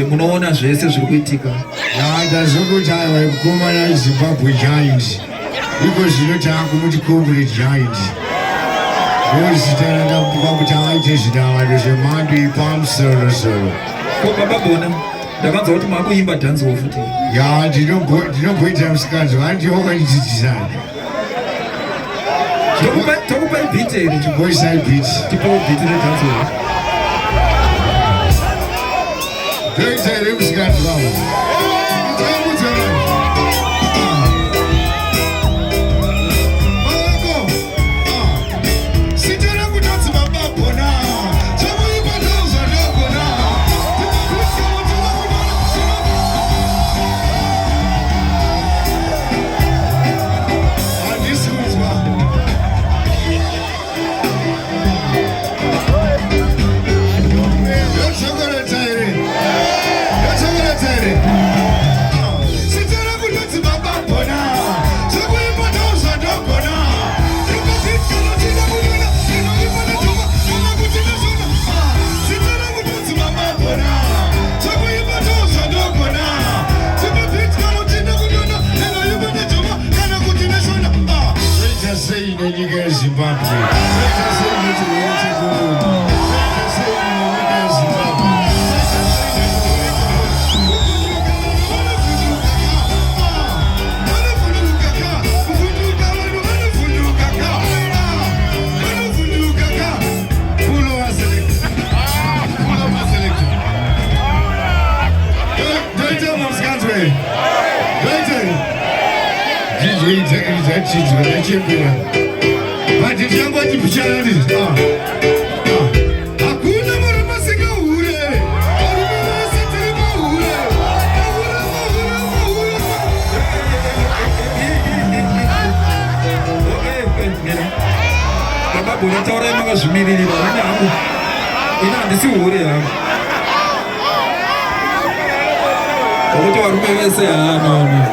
munoona zvese zviri kuitika. Ndazokuchaiwa kukomana Zimbabwe Giants. Iko zvino taakumuti Giant. Zita ndakupa kuti aite zvinavado zvemhando yepamusoro-soro. Ko baba Bona, ndakanzwa kuti makuimba dhanziwo futi. Ya, ndinomboita musikanzi vandiwo wakanidzidzisana. Tokupa ibhiti here? Chiboisa ibhiti. Tipawo ibhiti redhanziwo. Ndoita here musikanzi vavo. Unataura manga zvimiriri vana hangu. Ina handisi hure hangu. Wakuti varume vese hano.